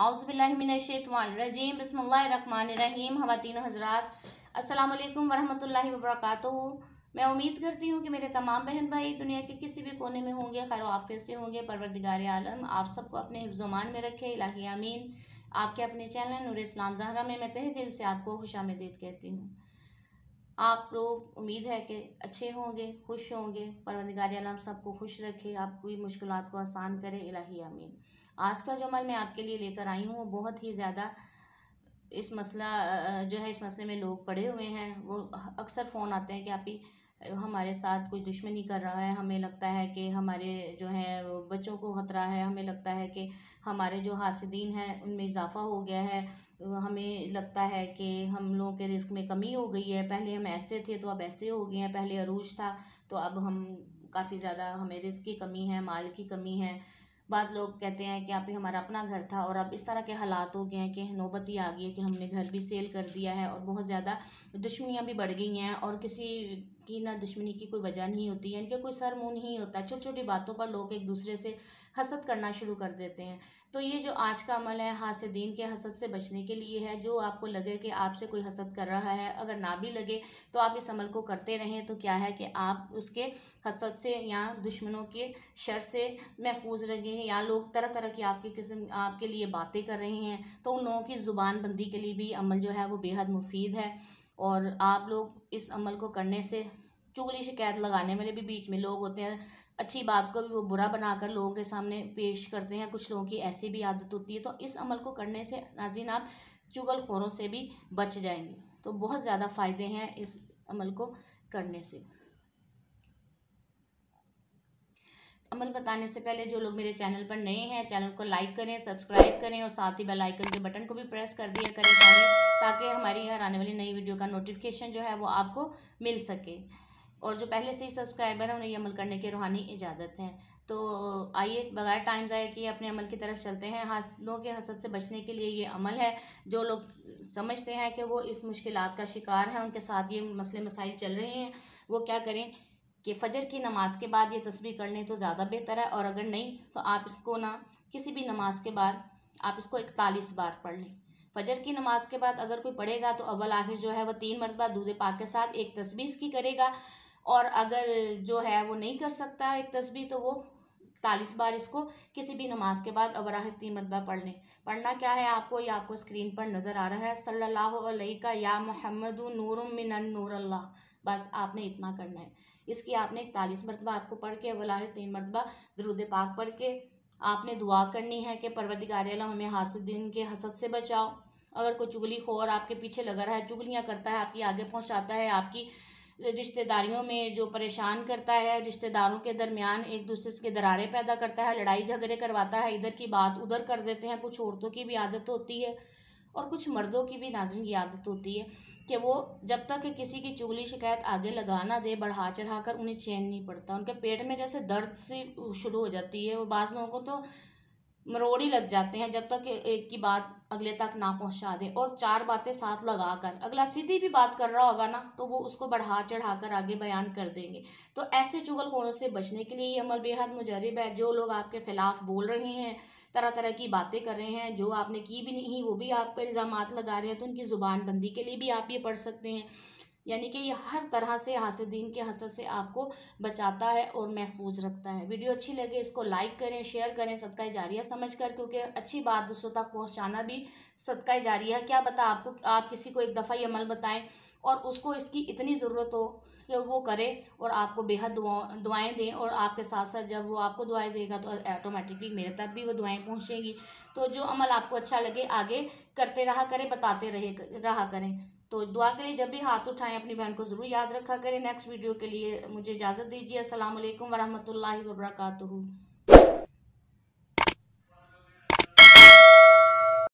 औज़ुबिल्लाहिमिनश्शैतानिर्रजीम बिस्मिल्लाहिर्रहमानिर्रहीम। ख़वातीन हज़रात, अस्सलामु अलैकुम वरहमतुल्लाहि वबरकातुहू। मैं उम्मीद करती हूँ कि मेरे तमाम बहन भाई दुनिया के किसी भी कोने में होंगे, खैर आफियत से होंगे। परवरदिगार आलम आप सबको अपने हिफ्ज़-ओ-मान में रखे, इलाही आमीन। आपके अपने चैनल नूर इस्लाम ज़हरा में मैं तहे दिल से आपको खुशामदीद कहती हूँ। आप लोग उम्मीद है कि अच्छे होंगे, खुश होंगे। परवरदिगार आलम सबको खुश रखे, आपकी मुश्किलात को आसान करे, इलाही आमीन। आज का जो अमल मैं आपके लिए लेकर आई हूँ वो बहुत ही ज़्यादा इस मसला जो है इस मसले में लोग पड़े हुए हैं। वो अक्सर फ़ोन आते हैं कि आप ही हमारे साथ कुछ दुश्मनी कर रहा है, हमें लगता है कि हमारे जो है वो बच्चों को ख़तरा है, हमें लगता है कि हमारे जो हासिदीन हैं उनमें इजाफ़ा हो गया है, हमें लगता है कि हम लोगों के रिस्क में कमी हो गई है, पहले हम ऐसे थे तो अब ऐसे हो गए हैं, पहले अरूज था तो अब हम काफ़ी ज़्यादा हमें रिस्क की कमी है, माल की कमी है। बाज़ लोग कहते हैं कि आप ही हमारा अपना घर था और अब इस तरह के हालात हो गए हैं कि नौबत ही आ गई है कि हमने घर भी सेल कर दिया है और बहुत ज़्यादा दुश्मनियाँ भी बढ़ गई हैं और किसी की ना दुश्मनी की कोई वजह नहीं होती है, इनके कोई सर मुँह नहीं होता। छोटी छोटी बातों पर लोग एक दूसरे से हसद करना शुरू कर देते हैं। तो ये जो आज का अमल है हासिदीन के हसद से बचने के लिए है। जो आपको लगे कि आपसे कोई हसद कर रहा है, अगर ना भी लगे तो आप इस अमल को करते रहें तो क्या है कि आप उसके हसद से या दुश्मनों के शर से महफूज रहेंगे। या लोग तरह तरह की आपकी किस्म आपके लिए बातें कर रहे हैं तो उन लोगों की ज़ुबान बंदी के लिए भी अमल जो है वो बेहद मुफीद है। और आप लोग इस अमल को करने से चुगली शिकायत लगाने वाले भी बीच में लोग होते हैं, अच्छी बात को भी वो बुरा बनाकर लोगों के सामने पेश करते हैं। कुछ लोगों की ऐसी भी आदत होती है। तो इस अमल को करने से नाज़रीन आप चुगलखोरों से भी बच जाएंगे। तो बहुत ज़्यादा फ़ायदे हैं इस अमल को करने से। अमल बताने से पहले जो लोग मेरे चैनल पर नए हैं, चैनल को लाइक करें, सब्सक्राइब करें और साथ ही बेल आइकन के बटन को भी प्रेस कर दिया करें ताकि हमारी हर आने वाली नई वीडियो का नोटिफिकेशन जो है वो आपको मिल सके। और जो पहले से ही सब्सक्राइबर हैं उन्हें ये अमल करने की रूहानी इजाज़त है। तो आइए बगैर टाइम ज़ाया किए अपने अमल की तरफ चलते हैं। हासिदों के हसद से बचने के लिए ये अमल है। जो लोग समझते हैं कि वो इस मुश्किलात का शिकार हैं, उनके साथ ये मसले मसाइल चल रहे हैं, वो क्या करें कि फ़जर की नमाज के बाद ये तस्बीह कर लें तो ज़्यादा बेहतर है। और अगर नहीं तो आप इसको ना किसी भी नमाज के बाद आप इसको 41 बार पढ़ लें। फ़जर की नमाज के बाद अगर कोई पढ़ेगा तो अव्वल आखिर जो है वह 3 मरतबा दूध पाक के साथ एक तस्बीह इसकी करेगा। और अगर जो है वो नहीं कर सकता एक तस्बीह तो वो 41 बार इसको किसी भी नमाज के बाद अव्वल आखिर 3 मरतबा पढ़ लें। पढ़ना क्या है आपको, ये आपको स्क्रीन पर नज़र आ रहा है, सल्लल्लाहु अलैका या मुहम्मदु नूरुम मिनन नूर अल्लाह। बस आपने इतना करना है। इसकी आपने 41 मरतबा आपको पढ़ के अव्वल आखिर 3 मरतबा दुरूद पाक पढ़ के आपने दुआ करनी है कि परवरदिगार आलम हमें हासिदीन के हसद से बचाओ। अगर कोई चुगलीखोर आपके पीछे लगा रहा है, चुगलियाँ करता है, आपकी आगे पहुँचाता है, आपकी रिश्तेदारियों में जो परेशान करता है, रिश्तेदारों के दरमियान एक दूसरे के दरारें पैदा करता है, लड़ाई झगड़े करवाता है, इधर की बात उधर कर देते हैं। कुछ औरतों की भी आदत होती है और कुछ मर्दों की भी नाज़रीन की आदत होती है कि वो जब तक किसी की चुगली शिकायत आगे लगा ना दे बढ़ा चढ़ा कर उन्हें चैन नहीं पड़ता। उनके पेट में जैसे दर्द से शुरू हो जाती है। वो बाज़ लोगों को तो मरोड़ ही लग जाते हैं जब तक एक की बात अगले तक ना पहुंचा दे। और 4 बातें साथ लगा कर अगला सीधी भी बात कर रहा होगा ना तो वो उसको बढ़ा चढ़ा कर आगे बयान कर देंगे। तो ऐसे चुगलखोरों से बचने के लिए ये अमल बेहद मुजर्रिब है। जो लोग आपके खिलाफ बोल रहे हैं, तरह तरह की बातें कर रहे हैं, जो आपने की भी नहीं वो भी आप पर इल्ज़ामात लगा रहे हैं, तो उनकी ज़ुबान बंदी के लिए भी आप ये पढ़ सकते हैं। यानी कि ये हर तरह से हासिदीन के हसद से आपको बचाता है और महफूज रखता है। वीडियो अच्छी लगे इसको लाइक करें, शेयर करें सदका जारिया समझ कर, क्योंकि अच्छी बात दूसरों तक पहुंचाना भी सदका जारिया है। क्या बता आपको आप किसी को एक दफ़ा ये अमल बताएं और उसको इसकी इतनी ज़रूरत हो कि वो करे और आपको बेहद दुआएं दें, और आपके साथ साथ जब वो आपको दुआएं देगा तो ऑटोमेटिकली मेरे तक भी वो दुआएं पहुँचेंगी। तो जो अमल आपको अच्छा लगे आगे करते रहा करें, बताते रहा करें। तो दुआ के लिए जब भी हाथ उठाएं अपनी बहन को ज़रूर याद रखा करें। नेक्स्ट वीडियो के लिए मुझे इजाज़त दीजिए। अस्सलाम वालेकुम वरहमतुल्लाहि वबरकातुहू।